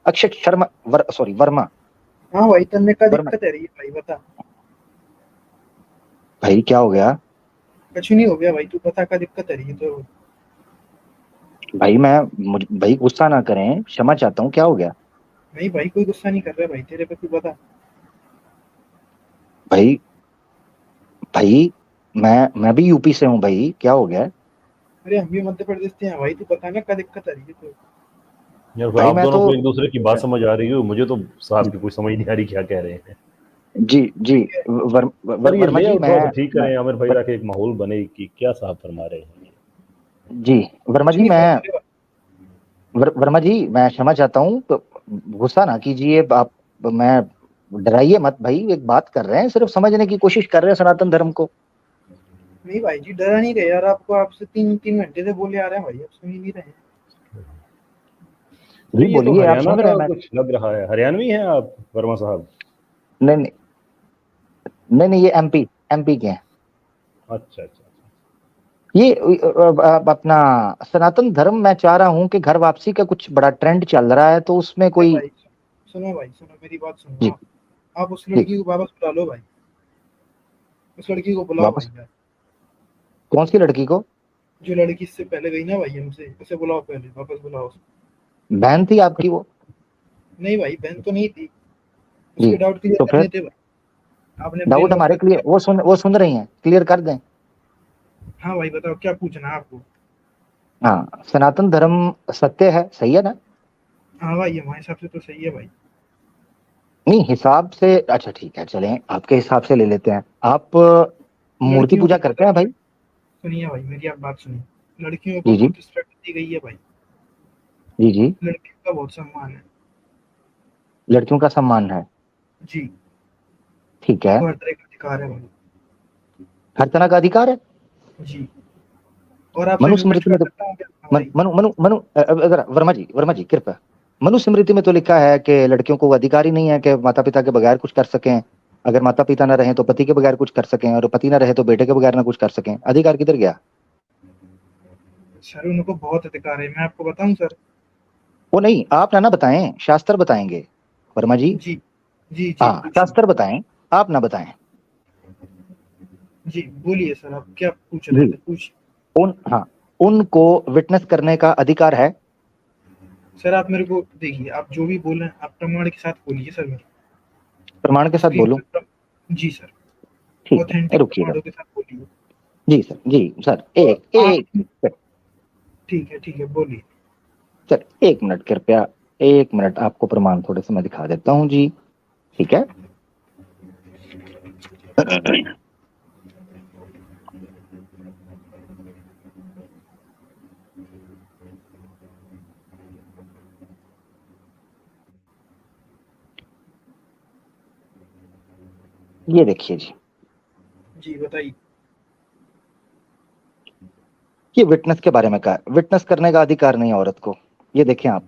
अक्षत Sharma sorry Verma. हाँ भाई तन्ने का वर्मा। दिक्कत है रही है भाई, बता। भाई क्या हो गया? कुछ नहीं हो गया भाई, तू बता का दिक्कत है रही है तो। भाई भाई गुस्सा ना करें, क्षमा चाहता हूँ, क्या हो गया? नहीं भाई कोई गुस्सा नहीं कर रहा भाई तेरे पे, तू बता। भाई भाई मैं भी यूपी से हूँ भाई, क्या हो गया? अरे हम भी मध्य प्रदेश से हैं भाई, तू बता ना क्या दिक्कत आ रही है तो। यार फिर भाई आप मैं दोनों तो को एक दूसरे की बात समझ आ रही हो, मुझे तो साहब की कुछ समझ नहीं आ रही क्या कह रहे हैं। जी जी यार ये वर्मा जी लेआउट मैं, थोड़ा सा ठीक मैं करें आमिर भाई, ताकि एक माहौल बने कि क्या साहब फरमा रहे हैं। जी वर्मा कुछ जी नहीं मैं, फरमा रहे वर्मा जी मैं क्षमा चाहता हूँ, तो गुस्सा ना कीजिए आप। मैं, डराइए मत भाई, एक बात कर रहे हैं, सिर्फ समझने की कोशिश कर रहे हैं सनातन धर्म को। नहीं भाई जी डरा नहीं रहे यार, आपको आपसे 3 घंटे से बोले आ रहे हैं भाई, आप सुन ही नहीं रहे हैं। अरे जी ये तो बोलिए, आप हरियाणा सुन रहे का हैं मैं। कुछ लग रहा है, हरियाणवी हैं आप वर्मा साहब? नहीं नहीं नहीं नहीं, ये एमपी, एमपी के हैं। अच्छा अच्छा। ये अपना सनातन धर्म, मैं चाह रहा हूँ कि घर वापसी का कुछ बड़ा ट्रेंड चल रहा है, तो उसमें अरे कोई। भाई सुनो भाई, सुनो मेरी बात सुनो जी आप उस जी। लड़की को वापस बुला लो भाई, उस लड़की को बुलाओ भाई वापस? यार। कौन सी लड़की को? जो लड़की इससे पहले गई ना भाई हमसे, उसे बुलाओ, पहले वापस बुलाओ। बहन थी आपकी वो? नहीं भाई बहन तो नहीं थी, जी। उसके डाउट क्लियर तो फिर करने थे भाई, आपने ब्रेन डाउट वॉश हमारे कर क्लियर, दिया। वो सुन रही हैं, क्लियर कर दें? हाँ भाई बताओ क्या पूछना है आपको। हाँ, सनातन धर्म सत्य है, सही है ना? हाँ भाई हमारे हिसाब से तो सही है भाई। नहीं, हिसाब से अच्छा ठीक है, चलें आपके हिसाब से ले लेते हैं। आप मूर्ति लड़कियों को पूजा करते हैं भाई? सुनिए भाई मेरी आप बात सुनिए, लड़कियों को जी जी। बहुत रिस्पेक्ट दी गई है भाई, जी जी। लड़कियों का बहुत सम्मान है। लड़कियों का सम्मान है। जी। ठीक है। उनको हर तरह का अधिकार है भाई। हर तरह का अधिकार है। जी। और आपसे रिक्वेस्ट मनुस्मृति कर में तो सकता हूँ क्या? हाँ भाई। मनु मनु मनु अगर वर्मा जी कृपया, मनुस्मृति में तो लिखा है कि लड़कियों को अधिकार ही नहीं है कि माता पिता के बगैर कुछ कर सकें। अगर माता पिता ना रहे तो पति के बगैर कुछ कर सकें, और पति ना रहे तो बेटे के बगैर ना कुछ कर सकें। अधिकार किधर गया? सर उनको बहुत अधिकार है, मैं आपको बताऊं सर। वो नहीं, आप ना बताएं, शास्त्र बताएंगे वर्मा जी। जी जी जी हाँ, पूछिए। शास्त्र बताएं, आप ना बताएं। जी बोलिए सर, आप क्या पूछ रहे जी। थे, पूछिए। हाँ, उनको विटनेस करने का अधिकार है। सर आप मेरे को देखिए, आप जो भी बोल रहे हैं आप प्रमाण के साथ बोलिए सर मेरे प्रमाण के साथ स्क्रीन बोलूं? पर। जी सर। ठीक है, ऑथेंटिक रुकिएगा। प्रमाणों के साथ बोलिए। जी सर, जी सर, और एक आप, एक ठीक है बोलिए। सर, 1 मिनट कृपया। 1 मिनट, आपको प्रमाण थोड़े से मैं दिखा देता हूँ जी। ठीक है। ये देखिए जी, जी बताइए। ये विटनेस के बारे में कहा, विटनेस करने का अधिकार नहीं है औरत को। ये देखें आप,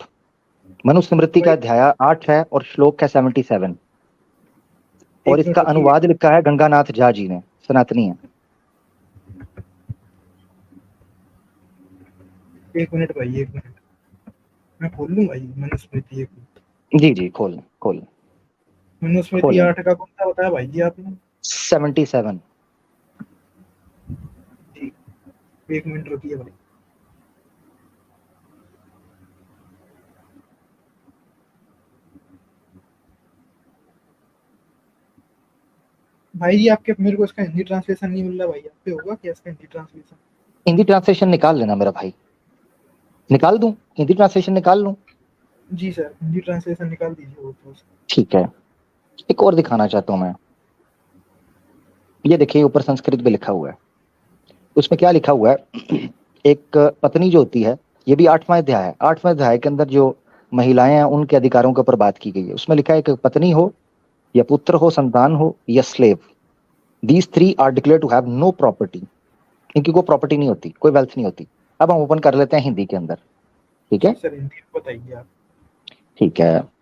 मनुस्मृति का भाई अध्याय 8 है और श्लोक है 77, और एक इसका मिनट रुकिए। अनुवाद लिखा है गंगानाथ झा जी ने, सनातनी है। एक मिनट भाई, एक मिनट मैं खोल लूँ भाई मनुस्मृति, एक मिनट। जी जी, खोल खोल मनुस्मृति खोलें। 8 का कौन सा बताया भाई जी आपने? 77। जी। एक मिनट रुकिए भाई। भाई जी आपके, मेरे को इसका हिंदी ट्रांसलेशन नहीं मिल रहा भाई, आप पे होगा क्या इसका हिंदी ट्रांसलेशन? हिंदी ट्रांसलेशन निकाल लेना मेरा भाई, निकाल दूं? हिंदी ट्रांसलेशन निकाल लूं? जी सर हिंदी ट्रांसलेशन निकाल दीजिए वो तो। ठीक है। एक और दिखाना चाहता हूं मैं। ये देखिए, ऊपर संस्कृत में लिखा हुआ है। उसमें क्या लिखा हुआ है? एक पत्नी जो होती है, ये भी 8वां अध्याय है, 8वें अध्याय के अंदर जो महिलाएं हैं उनके अधिकारों के ऊपर बात की गई है। उसमें लिखा है कि पत्नी हो या पुत्र हो, संतान हो या slave, these three are declare to have no property. इनकी कोई प्रॉपर्टी नहीं होती, कोई वेल्थ नहीं होती। अब हम ओपन कर लेते हैं हिंदी के अंदर। ठीक जी है। सर हिंदी में बताइए आप। ठीक है,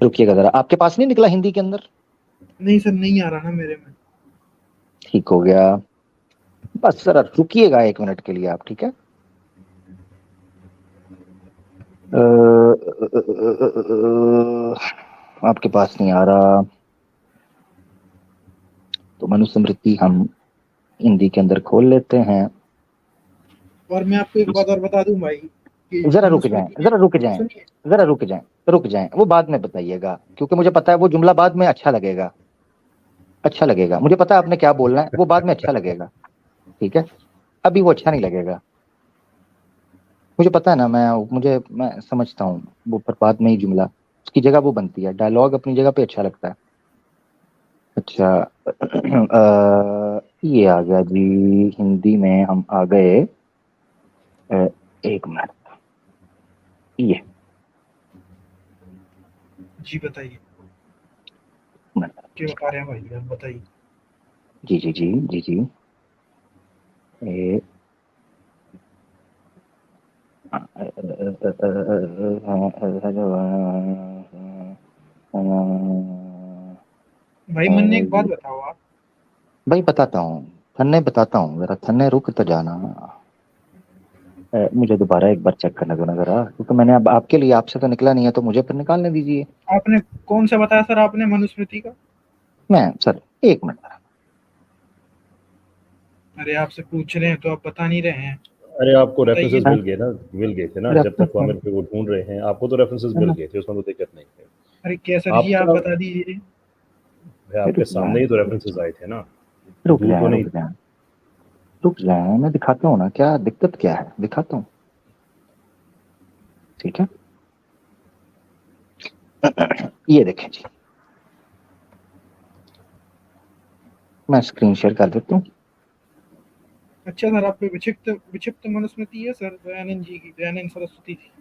रुकिएगा जरा, आपके पास नहीं निकला हिंदी के अंदर? नहीं सर नहीं आ रहा ना मेरे में। ठीक हो गया, बस जरा रुकिएगा 1 मिनट के लिए आप, ठीक है? आपके पास नहीं आ रहा तो मनुस्मृति हम हिंदी के अंदर खोल लेते हैं। और मैं आपको एक बात और बता दूं भाई कि जरा रुक जाएं, मनुस्मृति जरा रुक जाएं, सुनिए। जरा रुक जाएं, वो बाद में बताइएगा, क्योंकि मुझे पता है वो जुमला बाद में अच्छा लगेगा, अच्छा लगेगा। मुझे पता है आपने क्या बोलना है, वो बाद में अच्छा लगेगा, ठीक है? अभी वो अच्छा नहीं लगेगा, मुझे पता है ना, मैं समझता हूँ वो, पर बाद में ही जुमला उसकी जगह वो बनती है, डायलॉग अपनी जगह पे अच्छा लगता है। अच्छा ये आ गया जी, हिंदी में हम आ गए। एक मिनट, ये जी बताइए, मिनट, क्या बता रहे हैं भाई, आप बताइए। जी जी जी जी जी ए, भाई मन ने एक बात बताओ आप। भाई बताता हूँ, थन्ने बताता हूँ, जरा थन्ने रुक तो जाना। मुझे दोबारा एक बार चेक करने दो ना जरा, क्योंकि मैंने अब आपके लिए, आपसे तो निकला नहीं है, तो मुझे फिर निकालने दीजिए। आपने कौन सा बताया सर आपने मनुस्मृति का? मैं सर, एक मिनट, अरे आपसे पूछ रहे हैं तो आप बता नहीं रहे हैं, अरे आपको बताइए। रेफरेंसेस मिल गए ना, मिल गए थे ना, जब तक हमें पे वो ढूंढ रहे हैं, आपको तो रेफरेंसेस मिल गए थे, उसमें तो दिक्कत नहीं है। अरे क्या सर जी, आप आपका बता दीजिए। भाई आपके रुक सामने ही तो जाए, रेफरेंसेस आए थे ना, रुक दूर तो जाए, नहीं रुक थे। जाए, रुक जाए, मैं दिखाता हूँ ना क्या दिक्कत क्या है, दिखाता हूँ, ठीक है? ये देखें जी, मैं स्क्रीन शेयर कर देता हूँ। अच्छा सर, आप पे विक्षिप्त विक्षिप्त मनुस्मृति है सर, दयानंद जी की, दयानंद सरस्वती जी।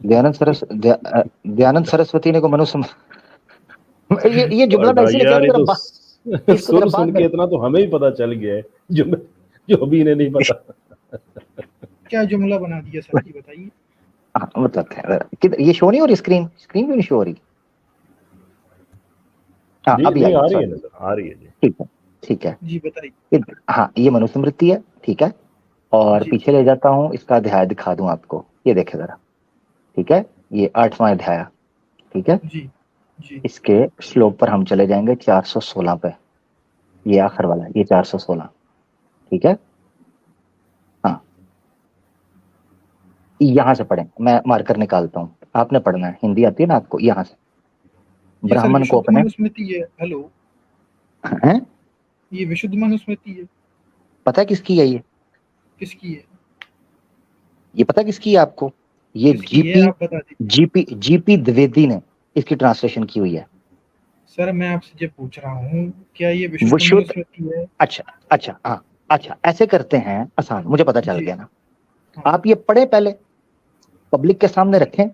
दयानंद सरस्वती ने को मनुष्य ये जुमला मैं बड़ा इसीलिए कह यार, रहा ये हूँ, तो इसको जरा सुन बाद सुन में। के इतना तो हमें ही पता चल गया है, जो जो अभी इन्हें नहीं पता। क्या जुमला बना दिया सर जी, बताइए। हाँ बताते हैं, किधर ये शो नहीं हो रही, स्क्रीन स्क्रीन क्यों नहीं शो हो रही? हाँ जी अभी नहीं, आई, आ रही है सॉरी, नजर, आ रही है जी। ठीक है, ठीक है। जी बताइए। हाँ ये मनुस्मृति है, ठीक है? और जी पीछे ले जाता हूँ, इसका अध्याय दिखा दूं आपको, ये देखे जरा, ठीक है? ये 8वां अध्याय, ठीक है? जी जी इसके श्लोक पर हम चले जाएंगे 416 पे, ये आखिर वाला है, ये 416, ठीक है? हाँ, यहां से पढ़ें, मैं मार्कर निकालता हूँ, आपने पढ़ना है, हिंदी आती है ना आपको, यहां से ये सर ब्राह्मण को विशुद्ध अपने मनुस्मृति है। हेलो, हैं, ये विशुद्ध मनुस्मृति है। पता है किसकी है किसकी है? ये पता है किसकी है आपको? ये किसकी है जीपी आप बता दीजिए। जीपी जीपी द्विवेदी ने इसकी ट्रांसलेशन की हुई है। सर मैं आपसे जो पूछ रहा हूँ, क्या ये विशुद्ध विशुद्ध, मनुस्मृति है? अच्छा अच्छा, हाँ, अच्छा ऐसे करते हैं आसान, मुझे पता चल जी गया ना। हाँ आप ये पढ़े पहले, पब्लिक के सामने जी रखें,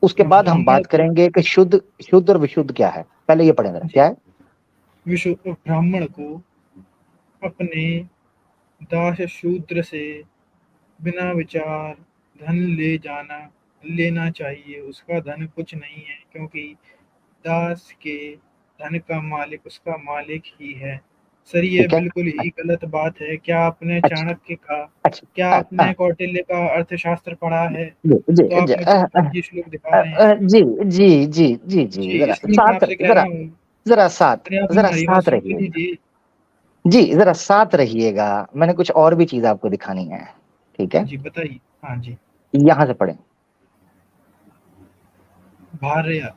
उसके हाँ बाद हाँ, हम मैं बात करेंगे कि शुद्ध शुद्ध और विशुद्ध क्या है। पहले ये पढ़ें जरा, जी क्या है? विशुद्ध ब्राह्मण को अपने दास शूद्र से बिना विचार धन ले जाना लेना चाहिए। उसका धन कुछ नहीं है, क्योंकि दास के धन का मालिक उसका मालिक ही है। सर ये ठीक है, बिल्कुल ही गलत बात है। क्या आपने अच्छा चाणक्य का, अच्छा, क्या आपने कौटिल्य का अर्थशास्त्र पढ़ा है? जी जी तो जी आपने जो फर्जी श्लोक दिखा रहे हैं। जी जी जी जी जी, जी जरा इसलिए मैं साथ, आपसे कह रहा जरा हूँ। जरा साथ, अरे आप जरा हमारी बात साथ सुन तो रहिए, लीजिए। जी जरा साथ रहिएगा, मैंने कुछ और भी चीज आपको दिखानी है, ठीक है? जी बताइए। हाँ जी। यहां से पढ़ें। भार्या,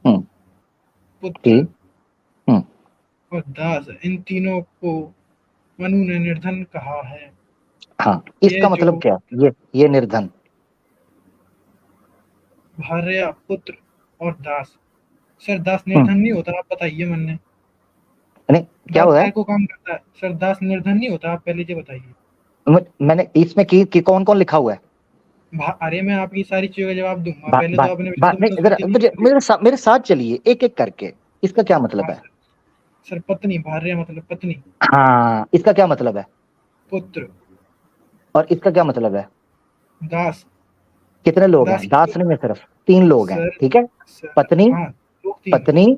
हम्म, पुत्र ठीक, हम्म, और दास, इन तीनों को मनु ने निर्धन कहा है। हाँ, ये इसका जो मतलब क्या है? ये निर्धन, भार्या, पुत्र और दास। सर दास हम्म, निर्धन नहीं होता, आप बताइए मन ने। नहीं क्या दास हुआ है? काय को काम करता है? सर दास निर्धन नहीं होता, आप पहले ये बताइए। मैंने इसमें की कौन कौन लिखा हुआ है? अरे मैं आपकी सारी चीजों का जवाब दूंगा, बात पहले तो बात आपने विशुद्ध बात नहीं, जरा मनुस्मृति नहीं मुझे खोली। मेरे साथ चलिए, एक एक करके। इसका क्या मतलब हाँ है? सर। सर पत्नी, भार्या मतलब पत्नी। हाँ, इसका क्या मतलब है? पुत्र, और इसका क्या मतलब है? दास। कितने लोग दास हैं? की दास नहीं है, सिर्फ 3 लोग हैं, सर। ठीक है? सर पत्नी, हाँ, लोग तीन है। पत्नी,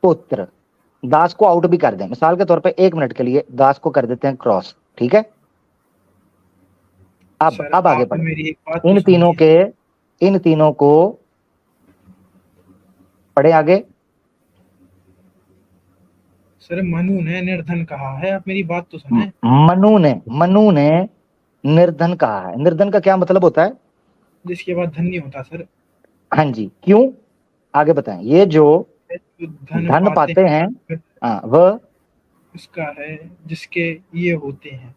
पुत्र। दास को आउट भी कर दें, मिसाल के तौर पे 1 मिनट के लिए दास को कर देते हैं क्रॉस, ठीक है? अब आगे आप बढ़े। मेरी एक बात इन तो इन तीनों को पढ़े आगे। सर मनु ने निर्धन कहा है, आप मेरी बात तो सुने। मनु ने निर्धन कहा है। निर्धन का क्या मतलब होता है? जिसके बाद धन नहीं होता सर। हाँ जी, क्यों? आगे बताएं। ये जो धन पाते हैं, हाँ, वह उसका है जिसके ये होते हैं।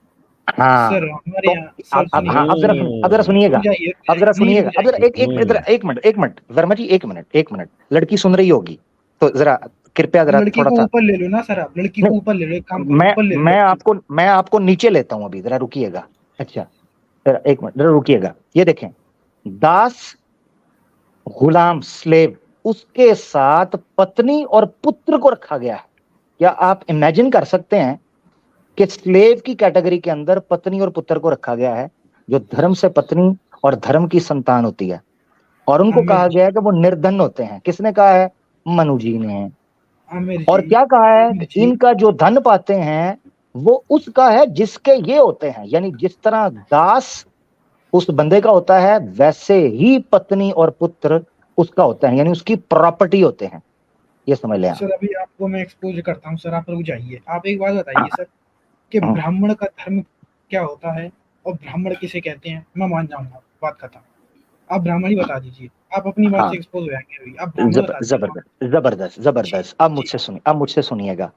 हाँ। सर हमारे तो यहाँ सर अब जरा सुनिएगा। अब जरा सुनिएगा। अब जरा एक मिनट वर्मा जी, एक मिनट। लड़की सुन रही होगी, तो जरा कृपया जरा लड़की थोड़ा को सा। ऊपर ले लो ना सर, आप लड़की को ऊपर ले लो, एक काम करो ऊपर ले लो। मैं आपको नीचे लेता हूं अभी, जरा रुकिएगा। अच्छा जरा एक मिनट, जरा रुकिएगा। ये देखें, दास, गुलाम, स्लेव, उसके साथ पत्नी और पुत्र को रखा गया है। क्या आप इमेजिन कर सकते हैं कि स्लेव की कैटेगरी के अंदर पत्नी और पुत्र को रखा गया है, जो धर्म से पत्नी और धर्म की संतान होती है, और उनको कहा गया है कि वो निर्धन होते हैं। किसने कहा है? मनु जी ने। और क्या कहा है? इनका जो धन पाते हैं वो उसका है जिसके ये होते हैं। यानी जिस तरह दास उस बंदे का होता है, वैसे ही पत्नी और पुत्र उसका होता है, यानी उसकी प्रॉपर्टी होते हैं। ये समझ लें आप। सर अभी आपको मैं एक्सपोज करता हूँ सर, आप रुक जाइए। आप एक बात बताइए सर कि ब्राह्मण का धर्म क्या होता है और ब्राह्मण किसे कहते हैं? मैं मान जाऊंगा, बात खत्म। आप ब्राह्मण ही बता दीजिए, आप अपनी बात से एक्सपोज हो जाएंगे अभी। आप ब्राह्मण बता दीजिए। जबरदस्त। अब मुझसे सुनिएगा।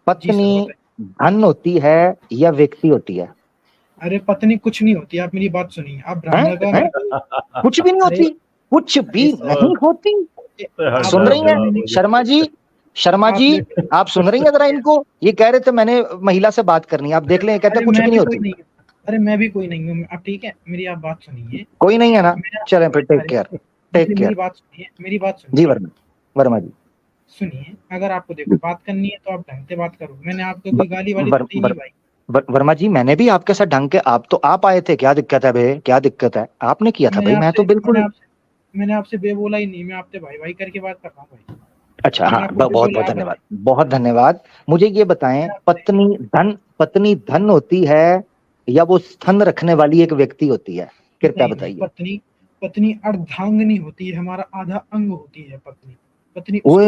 पत्नी धन होती है या व्यक्ति होती है? अरे पत्नी कुछ नहीं होती, आप मेरी बात सुनिए। आप ब्राह्मण का कुछ भी नहीं होती, कुछ भी नहीं होती। सुन रही हैं शर्मा जी, आप सुन रही हैं? जरा इनको, ये कह रहे थे मैंने महिला से बात करनी, आप देख लें, कहते कुछ भी नहीं होती। अरे मैं भी कोई नहीं हूँ, आप ठीक है, मेरी आप बात सुनिए। कोई नहीं है ना? चलें फिर, टेक केयर। मेरी बात सुनिए जी वर्मा जी सुनिए। अगर आपको देखो बात करनी है तो आप ढंग से बात करो। मैंने आपको कोई गाली वाली दी नहीं भाई। वर्मा जी, मैंने भी आपके साथ ढंग के, आप आए थे, क्या दिक्कत है भाई? क्या दिक्कत है? आपने किया था भाई, मैं तो बिल्कुल, मैंने आपसे बे बोला ही नहीं, मैं आपसे भाई भाई करके बात कर रहा हूँ भाई। अच्छा हाँ, बहुत धन्यवाद। मुझे ये बताएं, पत्नी धन होती है या वो स्तन रखने वाली एक व्यक्ति होती है? कृपया बताइए। पत्नी अर्धांगिनी होती है, हमारा आधा अंग होती है पत्नी। ओए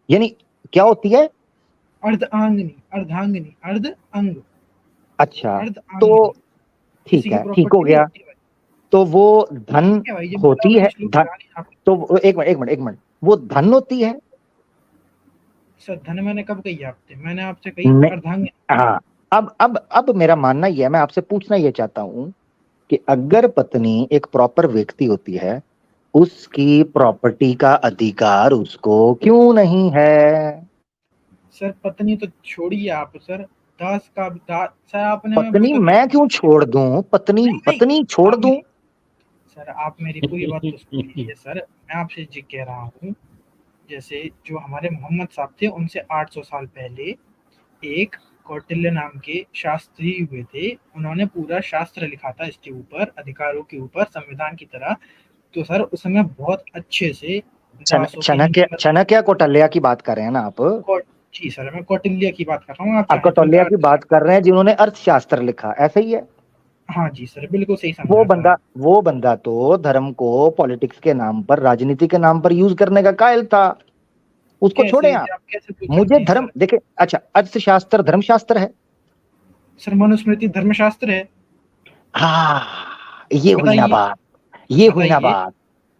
यानी क्या होती है? अर्धांगिनी अर्ध अंग। अच्छा, तो ठीक है, ठीक हो गया। तो वो धन होती है, तो एक मिनट, वो धन होती है? सर धन मैंने कब कही आपसे? मैंने आपसे कही अर्धांगिनी। हाँ, अब मेरा मानना ये है, मैं आपसे पूछना ये चाहता हूं कि अगर पत्नी एक प्रॉपर व्यक्ति होती है, उसकी प्रॉपर्टी का अधिकार उसको क्यों नहीं है? सर पत्नी तो छोड़िए आप सर, दास का सर आपने पत्नी मैं क्यों छोड़ दूं? पत्नी छोड़ दूं? सर आप मेरी पूरी बात तो सुनिए सर। मैं आपसे जी कह रहा हूँ, जैसे जो हमारे मोहम्मद साहब थे, उनसे 800 साल पहले एक कौटिल्य नाम के शास्त्री हुए थे। उन्होंने पूरा शास्त्र लिखा था इसके ऊपर, अधिकारों के ऊपर, संविधान की तरह। तो सर उस समय बहुत अच्छे से चाणक्य कौटिल्य की बात कर रहे हैं ना आप? जी सर, मैं कौटिल्य की बात कर रहा हूँ। आप कौटिल्य की बात कर रहे हैं जिन्होंने अर्थशास्त्र लिखा, ऐसा ही है? हाँ जी सर, बिल्कुल सही समझा। वो बंदा तो धर्म को पॉलिटिक्स के नाम पर, राजनीति के नाम पर यूज करने का कायल था। उसको छोड़े आप। मुझे धर्म देखे, अच्छा अर्थशास्त्र धर्मशास्त्र है? सर मनुस्मृति धर्मशास्त्र है। हाँ, ये हुई ना बात।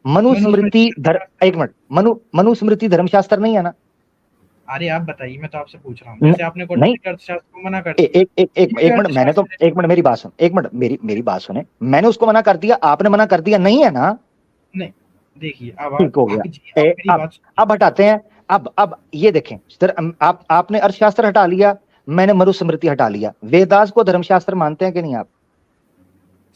मनुस्मृति एक मिनट, मनुस्मृति धर्मशास्त्र नहीं है ना? अरे आप बताइए, मैं तो आपसे पूछ रहा हूँ। जैसे आपने अर्थशास्त्र को मना कर दिया। एक मिनट, मैंने तो एक मिनट मेरी बात सुन, एक मिनट मेरी बात सुने। मैंने उसको मना कर दिया, आपने मना कर दिया, नहीं है ना? नहीं, देखिए अब ठीक हो गया। अब हटाते हैं। अब ये देखें सर, आपने अर्थशास्त्र हटा लिया, मैंने मनुस्मृति हटा लिया। वेदास को धर्मशास्त्र मानते हैं कि नहीं आप?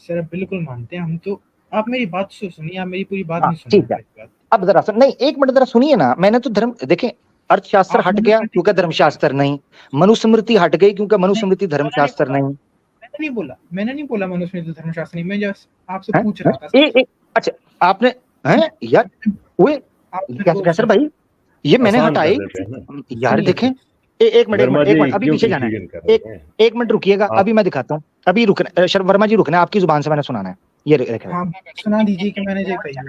सर बिल्कुल मानते हैं हम तो। आप मेरी बात सुनिए, आप मेरी पूरी बात नहीं सुन रहे। ठीक है, अब जरा नहीं, एक मिनट जरा सुनिए ना। मैंने तो धर्म, देखें, अर्थशास्त्र हट गया क्योंकि धर्मशास्त्र नहीं, मनुस्मृति हट गई क्योंकि मनुस्मृति धर्मशास्त्र नहीं। मैंने नहीं बोला मनुस्मृति धर्मशास्त्र नहीं, मैं जस्ट आपसे पूछ रहा था। अच्छा आपने यार कैसे भाई, ये मैंने हटाई यार। देखें, एक मिनट वर्मा जी अभी क्यों पीछे जाना है, confusion कर रहे हैं? एक मिनट रुकिएगा, अभी मैं दिखाता हूँ, अभी रुकना वर्मा जी, रुकना, आपकी जुबान से मैंने सुनाना है, ये देखें। हाँ सुना दीजिए कि मैंने जो कही है।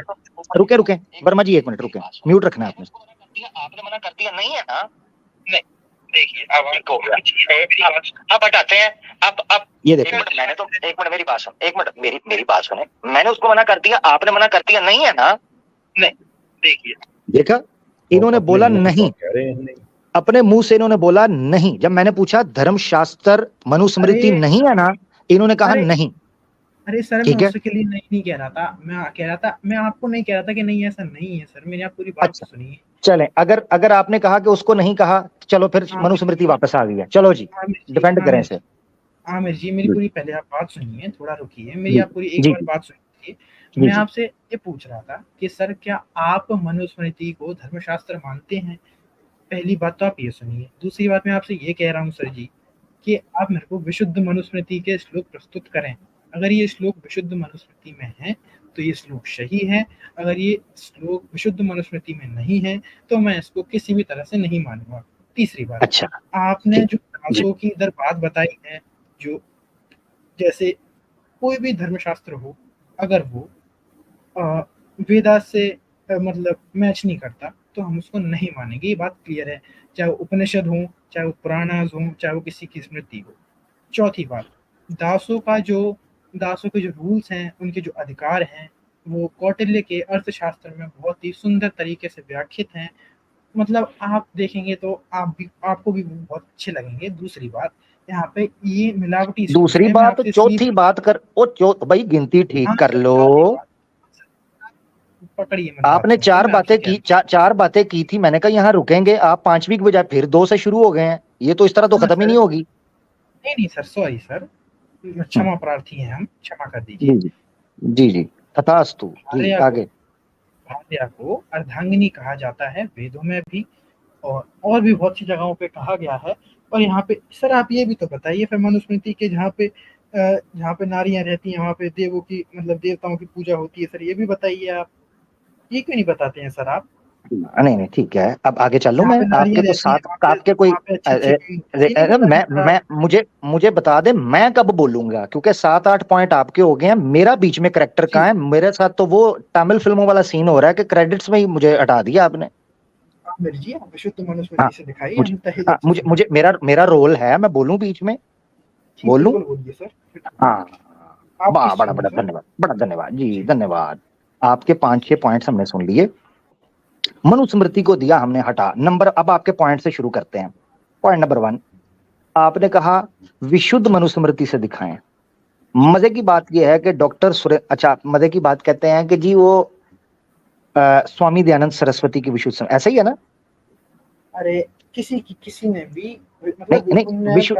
रुके वर्मा जी, एक मिनट रुके, म्यूट रखना है आपने। आपने मना कर दिया नहीं है ना? नहीं, देखिए अब हटाते हैं, अब ये देखो, मैंने तो एक मिनट मेरी बात सुन, एक मिनट मेरी बात सुने, मैंने उसको मना कर दिया, आपने मना कर दिया नहीं है ना? नहीं, देखिए देखा, इन्होंने बोला नहीं, अपने मुंह से इन्होंने बोला नहीं। जब मैंने पूछा धर्मशास्त्र मनुस्मृति नहीं है ना, इन्होंने कहा नहीं। अरे सर, मैं उसके लिए नहीं कह रहा था, मैं कह रहा था, मैं आपको नहीं कह रहा था कि नहीं ऐसा नहीं है सर, मैंने आप पूरी बात अच्छा, सुनी है। चलें, अगर आपने कहा कि उसको नहीं कहा, चलो फिर मनुस्मृति वापस आ गई है, चलो जी डिफेंड करें इसे। आमिर जी मेरी पूरी पहले आप बात सुनिए, थोड़ा रुकिए, मेरी आप पूरी एक बार बात सुनिए। मैं आपसे ये पूछ रहा था कि सर क्या आप मनुस्मृति को धर्मशास्त्र मानते हैं? पहली बात तो आप ये सुनिए। दूसरी बात मैं आपसे ये कह रहा हूँ सर जी कि आप मेरे को विशुद्ध मनुस्मृति के श्लोक प्रस्तुत करें। अगर ये श्लोक विशुद्ध मनुस्मृति में है तो ये श्लोक सही है, अगर ये श्लोक विशुद्ध मनुस्मृति में नहीं है तो मैं इसको किसी भी तरह से नहीं मानूंगा। तीसरी बात, अच्छा, आपने जो दासों की इधर बात बताई है, जो जैसे कोई भी धर्मशास्त्र हो, अगर वो वेदा से मतलब मैच नहीं करता तो हम उसको नहीं मानेंगे, ये बात क्लियर है, चाहे वो उपनिषद हो, चाहे वो पुराणास हो, चाहे वो किसी की स्मृति हो। चौथी बात, दासों के जो रूल्स हैं, उनके जो अधिकार हैं, वो कौटिल्य के अर्थशास्त्र में बहुत ही सुंदर तरीके से व्याख्यात हैं, मतलब आप देखेंगे तो आपको भी बहुत अच्छे लगेंगे। दूसरी बात, यहाँ पे ये मिलावटी, दूसरी बात, चौथी बात कर, भाई गिनती ठीक कर लो, पकड़िए, आपने चार बातें की थी, मैंने कहा यहाँ रुकेंगे, आप पांचवी के बजाय फिर 2 से शुरू हो गए हैं, ये तो इस तरह तो खत्म ही नहीं होगी। नहीं सर, सॉरी सर, क्षमा प्रार्थी हैं हम, क्षमा कर दीजिए। जी तथास्तु। आगे, भार्या को अर्धांगिनी कहा जाता है वेदों में भी, और भी बहुत सी जगहों पे कहा गया है। और यहाँ पे सर आप ये भी तो बताइए फिर मनुस्मृति के जहाँ पे नारियां रहती हैं वहाँ पे देवों की, मतलब देवताओं की पूजा होती है, सर ये भी बताइए आप, ये क्यों नहीं बताते हैं सर आप? नहीं ठीक है, अब आगे चल लूं मैं, आपके तो साथ आपके कोई मैं मुझे बता दे मैं कब बोलूंगा, क्योंकि 7-8 पॉइंट आपके हो गए हैं, मेरा बीच में कैरेक्टर कहाँ है? मेरे साथ तो वो तमिल फिल्मों वाला सीन हो रहा है कि क्रेडिट्स में ही मुझे हटा दिया आपने। मुझे मेरा रोल है, मैं बोलूं बीच में, बोलूं? हाँ, बड़ा धन्यवाद जी, धन्यवाद। आपके 5-6 पॉइंट्स हमने सुन लिए, मनुस्मृति को दिया हमने हटा। अब आपके पॉइंट से शुरू करते हैं। पॉइंट नंबर 1, आपने कहा विशुद्ध मनुस्मृति से दिखाएं। मजे की बात यह है कि मजे की बात कहते हैं कि जी वो स्वामी दयानंद सरस्वती की विशुद्ध, ऐसा ही है ना? अरे किसी ने भी नहीं विशुद्ध,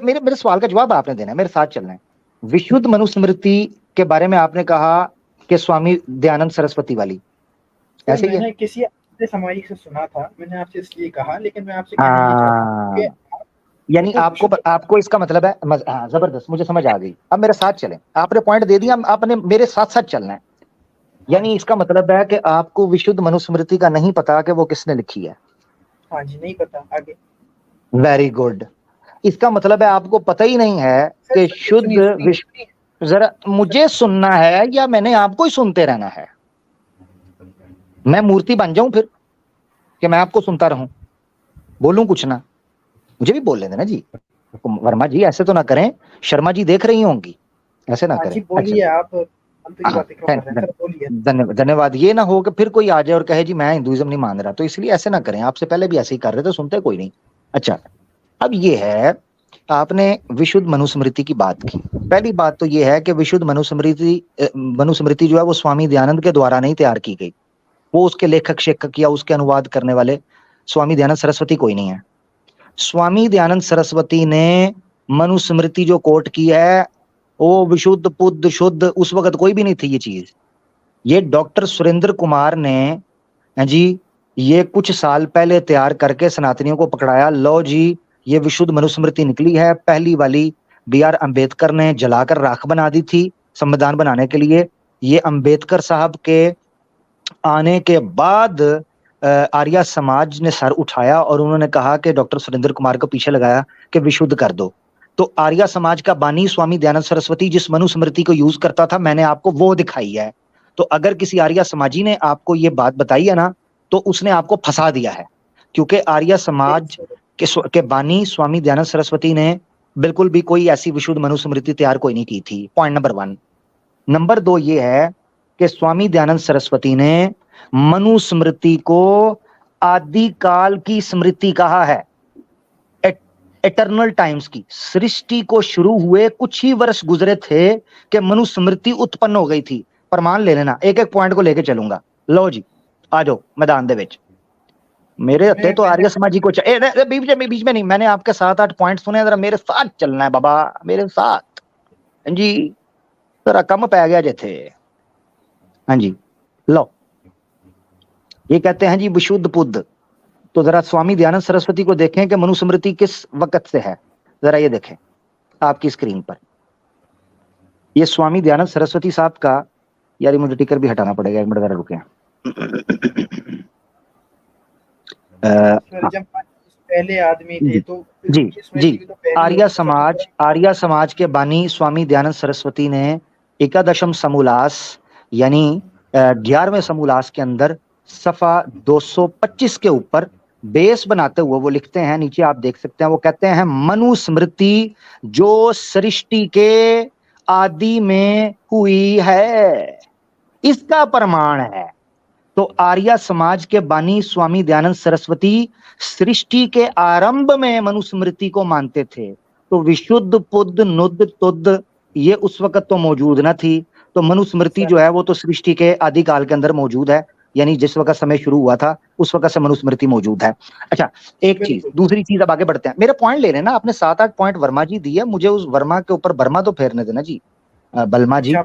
मेरे सवाल का जवाब आपने देना है, मेरे साथ चलना है। विशुद्ध मनुस्मृति के बारे में आपने कहा कि स्वामी दयानंद सरस्वती वाली, ऐसे ही है? किसी सामाजिक से सुना था, मैंने आपसे इसलिए कहा, लेकिन मैं आपसे कहना यानी आपको इसका मतलब है, जबरदस्त, मुझे समझ आ गई। अब मेरे साथ चलें, आपने पॉइंट दे दिया, आपने मेरे साथ चलना है। यानी इसका मतलब है कि आपको विशुद्ध मनुस्मृति का नहीं पता कि वो किसने लिखी है? हाँ जी, नहीं पता। आगे, वेरी गुड। इसका मतलब है आपको पता ही नहीं है कि शुद्ध, जरा मुझे सुनना है या मैंने आपको ही सुनते रहना है? मैं मूर्ति बन जाऊं फिर कि मैं आपको सुनता रहूं, बोलूं कुछ ना? मुझे भी बोल लेना ना जी। वर्मा जी ऐसे तो ना करें, शर्मा जी देख रही होंगी, ऐसे ना करें। बोलिए आप, धन्यवाद। ये ना हो कि फिर कोई आ जाए और कहे जी मैं हिंदुइज्म नहीं मान रहा, तो इसलिए ऐसे ना करें। आपसे पहले भी ऐसे ही कर रहे थे, सुनते कोई नहीं। अच्छा, अब ये है, आपने विशुद्ध मनुस्मृति की बात की। पहली बात तो ये है कि विशुद्ध मनुस्मृति जो है वो स्वामी दयानंद के द्वारा नहीं तैयार की गई, वो उसके लेखक शेखक या उसके अनुवाद करने वाले स्वामी दयानंद सरस्वती कोई नहीं है। स्वामी दयानंद सरस्वती ने मनुस्मृति जो कोट की है वो विशुद्ध पुद्ध शुद्ध, उस वक्त कोई भी नहीं थी ये चीज। ये डॉक्टर सुरेंद्र कुमार ने जी ये कुछ साल पहले तैयार करके सनातनियों को पकड़ाया, लो जी ये विशुद्ध मनुस्मृति निकली है। पहली वाली BR अम्बेडकर ने जलाकर राख बना दी थी संविधान बनाने के लिए। ये अम्बेडकर साहब के आने के बाद आर्या समाज ने सर उठाया और उन्होंने कहा कि डॉक्टर सुरेंद्र कुमार को पीछे लगाया कि विशुद्ध कर दो। तो आर्या समाज का बानी स्वामी दयानंद सरस्वती जिस मनुस्मृति को यूज करता था, मैंने आपको वो दिखाई है। तो अगर किसी आर्या समाजी ने आपको ये बात बताई है ना, तो उसने आपको फंसा दिया है, क्योंकि आर्या समाज के बानी स्वामी दयानंद सरस्वती ने बिल्कुल भी कोई ऐसी विशुद्ध मनुस्मृति तैयार कोई नहीं की थी। Point number 1। नंबर 2 ये है कि स्वामी दयानंद सरस्वती ने मनुस्मृति को आदिकाल की स्मृति कहा है, एटर्नल टाइम्स की। सृष्टि को शुरू हुए कुछ ही वर्ष गुजरे थे कि मनुस्मृति उत्पन्न हो गई थी। प्रमाण ले लेना, एक एक पॉइंट को लेके चलूंगा। लो जी, आ जाओ मैदान दे विच। मेरे हत्थे तो आर्य समाजी को बीच में नहीं, मैंने आपके 7-8 पॉइंट सुने, जरा मेरे साथ चलना है बाबा, मेरे साथ। हाँ जी, जरा कम पै गया जिथे। हाँ जी, लो, ये कहते हैं जी विशुद्ध पुद्ध। तो जरा स्वामी दयानंद सरस्वती को देखें कि मनुस्मृति किस वक्त से है। जरा ये देखें आपकी स्क्रीन पर, ये स्वामी दयानंद सरस्वती साहब का, यार मुझे टिकर भी हटाना पड़ेगा, एक मिनट जरा रुके। जब पहले आदमी थे तो जी आर्य समाज के बानी स्वामी दयानंद सरस्वती ने एकादशम समूलास यानी 11वें समूलास के अंदर सफा 225 के ऊपर बेस बनाते हुए वो लिखते हैं, नीचे आप देख सकते हैं, वो कहते हैं मनुस्मृति जो सृष्टि के आदि में हुई है, इसका प्रमाण है। तो आर्य समाज के बानी स्वामी दयानंद सरस्वती सृष्टि के आरंभ में मनुस्मृति को मानते थे। तो विशुद्ध पुद्ध नुद्ध तुद्ध ये उस वक्त तो मौजूद न थी। तो मनुस्मृति जो है वो तो सृष्टि के आदि काल के अंदर मौजूद है, यानी जिस वक्त समय शुरू हुआ था उस वक्त से मनुस्मृति मौजूद है। अच्छा, एक चीज, दूसरी चीज, अब आगे बढ़ते हैं। मेरे पॉइंट ले रहे हैं ना आपने, 7-8 पॉइंट वर्मा जी दिए, मुझे उस वर्मा के ऊपर बर्मा तो फेरने देना जी। बलमा जी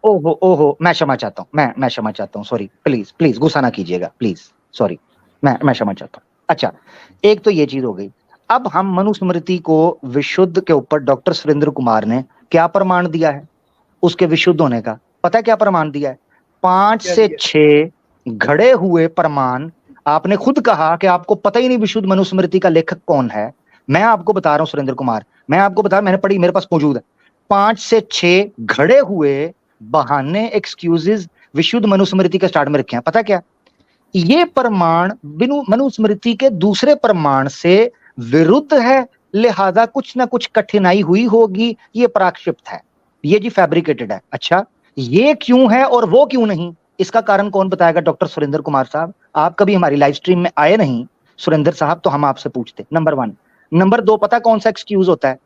ओहो, मैं क्षमा चाहता हूँ, मैं क्षमा चाहता हूँ, सॉरी, प्लीज गुस्सा ना कीजिएगा, प्लीज, सॉरी, मैं क्षमा चाहता हूँ। अच्छा, एक तो ये चीज हो गई। अब हम मनुस्मृति को विशुद्ध के ऊपर डॉक्टर सुरेंद्र कुमार ने क्या प्रमाण दिया है उसके विशुद्ध होने का, पता है क्या प्रमाण दिया है? 5 से 6 घड़े हुए प्रमाण। आपने खुद कहा कि आपको पता ही नहीं विशुद्ध मनुस्मृति का लेखक कौन है। मैं आपको बता रहा हूं सुरेंद्र कुमार, मैं आपको बता, मैंने पढ़ी, मेरे पास मौजूद है। 5 से 6 घड़े हुए बहाने, एक्सक्यूजेस विशुद्ध मनुस्मृति के स्टार्ट में रखे हैं। पता क्या? ये प्रमाण मनुस्मृति के दूसरे प्रमाण से विरुद्ध है, लिहाजा कुछ ना कुछ कठिनाई हुई होगी, ये प्राक्षिप्त है, ये जी फैब्रिकेटेड है। अच्छा, ये क्यों है और वो क्यों नहीं, इसका कारण कौन बताएगा? डॉक्टर सुरेंद्र कुमार साहब, आप कभी हमारी लाइव स्ट्रीम में आए नहीं सुरेंद्र साहब, तो हम आपसे पूछते। नंबर 1। नंबर 2, पता कौन सा एक्सक्यूज होता है?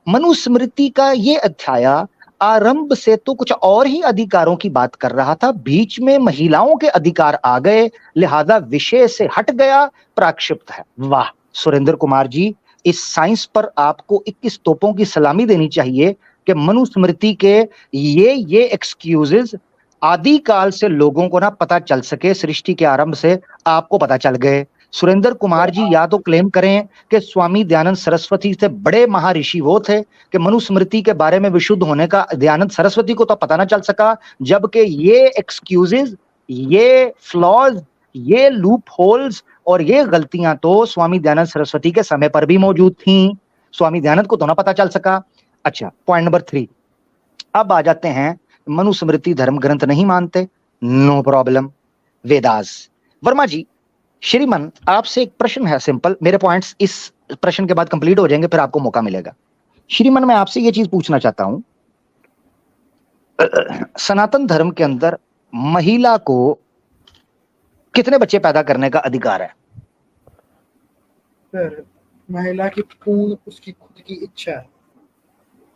मनुस्मृति का ये अध्याय आरंभ से तो कुछ और ही अधिकारों की बात कर रहा था, बीच में महिलाओं के अधिकार आ गए, लिहाजा विषय से हट गया, प्राक्षिप्त है। वाह सुरेंद्र कुमार जी, इस साइंस पर आपको 21 तोपों की सलामी देनी चाहिए कि मनुस्मृति के ये एक्सक्यूजेस आदिकाल से लोगों को ना पता चल सके, सृष्टि के आरंभ से आपको पता चल गए। सुरेंद्र कुमार जी या तो क्लेम करें कि स्वामी दयानंद सरस्वती से बड़े महर्षि वो थे कि मनुस्मृति के बारे में विशुद्ध होने का दयानंद सरस्वती को तो पता ना चल सका, जबकि ये एक्सक्यूजेस, ये फ्लॉज, ये लूप होल्स और ये गलतियां तो स्वामी दयानंद सरस्वती के समय पर भी मौजूद थी, स्वामी दयानंद को तो ना पता चल सका। अच्छा, पॉइंट नंबर 3। अब आ जाते हैं, मनुस्मृति धर्म ग्रंथ नहीं मानते, नो प्रॉब्लम, वेदास। वर्मा जी, श्रीमन, आपसे एक प्रश्न है सिंपल, मेरे पॉइंट्स इस प्रश्न के बाद कंप्लीट हो जाएंगे, फिर आपको मौका मिलेगा। श्रीमन, मैं आपसे ये चीज पूछना चाहता हूं, सनातन धर्म के अंदर महिला को कितने बच्चे पैदा करने का अधिकार है? सर, महिला की पूर्ण उसकी खुद की इच्छा है।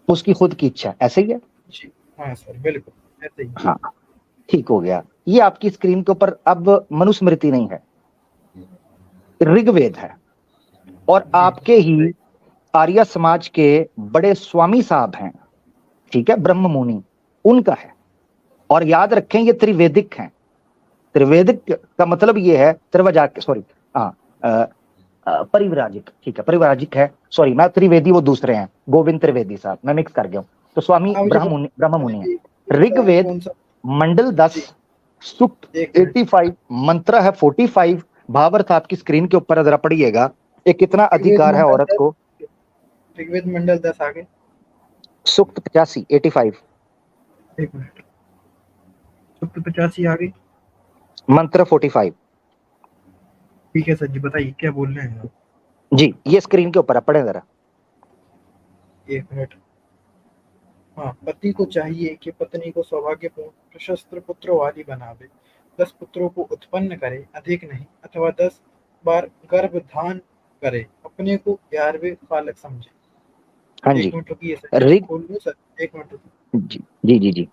उसकी खुद की इच्छा, ऐसे ही है जी? हाँ सर, बिल्कुल ऐसे ही। हाँ, ठीक हो गया। ये आपकी स्क्रीन के ऊपर अब मनुस्मृति नहीं है, ऋग्वेद है, और आपके ही आर्य समाज के बड़े स्वामी साहब हैं, ठीक है, ब्रह्म मुनि, उनका है। और याद रखें ये त्रिवेदिक हैं। त्रिवेदिक का मतलब ये है त्रिवजाक, सॉरी, परिव्राजिक, ठीक है, परिव्राजिक है, सॉरी, मैं त्रिवेदी वो दूसरे हैं, गोविंद त्रिवेदी साहब, मैं मिक्स कर गया हूं। तो स्वामी ब्रह्म मुनि है। ऋग्वेद मंडल 10 सूक्त 85, मंत्र है 45, भावार्थ आपकी स्क्रीन के ऊपर जरा पढ़िएगा। ये कितना अधिकार है औरत को। ऋग्वेद मंडल 10 आगे। सूक्त 85, 85। एक मिनट, सूक्त 85 आगे। मंत्र 45। ठीक है सर जी, बताइए क्या बोल रहे हैं आप। जी, ये स्क्रीन के ऊपर है, पढ़े जरा। एक मिनट। हाँ, पति को चाहिए कि पत्नी को सौभाग्यपूर्ण प्रशस्त्र पुत्रों वाली बनावे, 10 पुत्रों को उत्पन्न करे, अधिक नहीं, अथवा 10 बार गर्भधान करे, अपने को 11वें बालक समझे। हाँ जी, एक मिनट रुकिए सर, ऋग खोल लूं सर, एक मिनट रुकिए। जी जी जी जी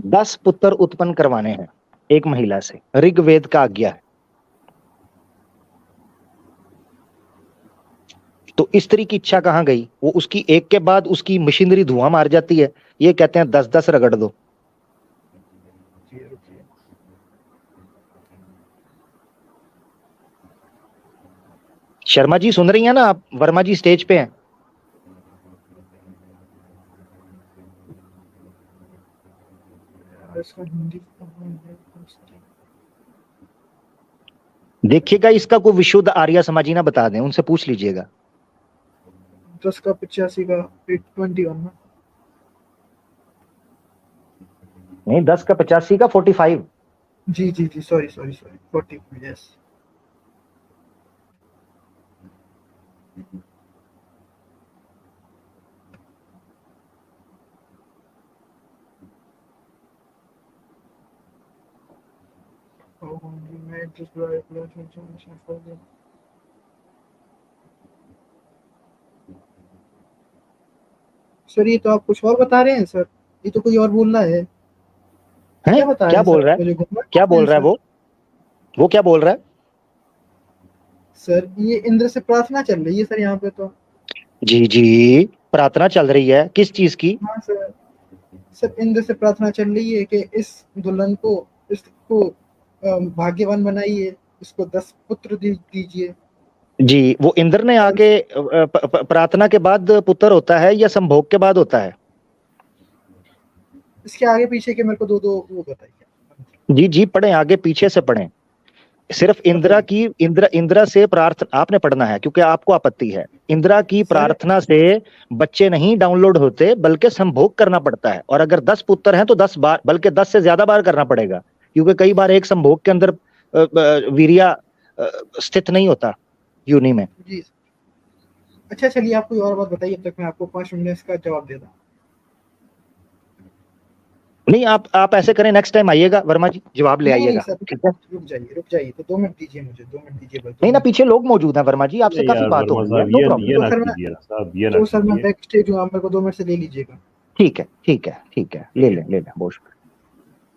10 पुत्र उत्पन्न करवाने हैं एक महिला से, ऋग्वेद का आज्ञा है। तो स्त्री की इच्छा कहाँ गई? वो उसकी एक के बाद उसकी मशीनरी धुआं मार जाती है। ये कहते हैं 10-10 रगड़ दो। रुकिए। शर्मा जी सुन रही हैं ना आप? वर्मा जी स्टेज पे हैं। इसका हिंदी देखिएगा, इसका कोई विशुद्ध आर्य समाजी ना बता दें, उनसे पूछ लीजिएगा। 10 का 85 का 21 ना? नहीं, 10 का 85 का 45। जी जी जी, सॉरी 40, यस। सर ये तो आप कुछ और बता रहे हैं सर, ये तो कोई और बोल रहा है। क्या बता क्या बोल रहा है? क्या बोल रहा है वो क्या बोल रहा है सर? ये इंद्र से प्रार्थना चल रही है सर यहाँ पे तो। जी जी, प्रार्थना चल रही है किस चीज की? हाँ सर, सर इंद्र से प्रार्थना चल रही है कि इस दुल्हन को, इसको भाग्यवान बनाइए, इसको 10 पुत्र दीजिए। जी, वो इंद्र ने आके प्रार्थना के बाद पुत्र होता है या संभोग के बाद होता है? इसके आगे पीछे के मेरे को दो वो बताइए। जी जी, पढ़ें, आगे पीछे से पढ़ें। सिर्फ इंद्रा से प्रार्थना आपने पढ़ना है, क्योंकि आपको आपत्ति है। इंद्रा की प्रार्थना से बच्चे नहीं डाउनलोड होते, बल्कि संभोग करना पड़ता है। और अगर 10 पुत्र हैं तो 10 बार, बल्कि 10 से ज्यादा बार करना पड़ेगा, क्योंकि कई बार एक संभोग के अंदर वीर्या स्थित नहीं होता योनि में। जी अच्छा, चलिए आप कोई और बात बताइए, अब तक मैं आपको 5 मिनट में इसका जवाब देता हूँ। नहीं, आप ऐसे करें, नेक्स्ट टाइम आइएगा वर्मा जी, जवाब ले आइएगा। ठीक है, रुक जाइए तो 2 मिनट दीजिए मुझे, 2 मिनट दीजिए बस। नहीं ना, पीछे लोग मौजूद हैं वर्मा जी, आपसे काफी बात हो रही है। No problem. तो सर मैं बैक स्टेज हूँ, आप मेरे को 2 मिनट से ले लीजिएगा। ठीक है, ले लें बहुत शुक्रिया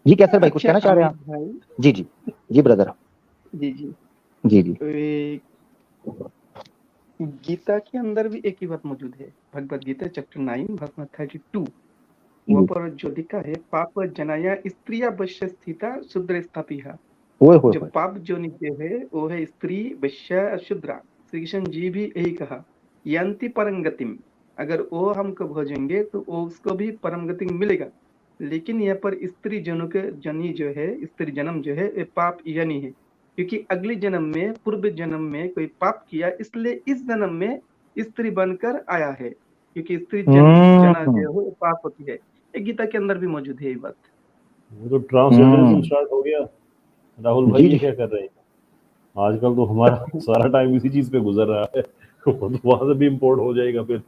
जी। क्या सर भाई कुछ कहना चाह रहे हैं आप? जी ब्रदर। जी गीता के अंदर भी एक ही बात मौजूद है, भगवत गीता चैप्टर 9 वर्स 32, वहाँ पर जो लिखा है, पाप जनाया स्त्रिया वश्य स्थिता शूद्र स्थापिहा। जो पाप जोनि जो है वो है स्त्री, वश्य, शूद्रा। श्री कृष्ण जी भी यही कहा, यंति परम गतिम, अगर वो हमको भोजेंगे तो वो उसको भी परम गति मिलेगा। लेकिन यहाँ पर स्त्री जनों के जनी जो है, स्त्री जन्म जो है, ये पाप यानी है, क्योंकि अगले जन्म में, पूर्व जन्म में कोई पाप किया, इसलिए इस जन्म में स्त्री बनकर आया है, क्योंकि स्त्री जना जो है पाप होती है। एक गीता के अंदर भी मौजूद है ये बात। वो तो ट्रांसजेंडरिज्म स्टार्ट हो गया। राहुल भाई ये क्या कर रहे हैं? आजकल तो हमारा सारा टाइम इसी चीज पे गुजर रहा है। तो वहां से भी इम्पोर्ट हो जाएगा फिर।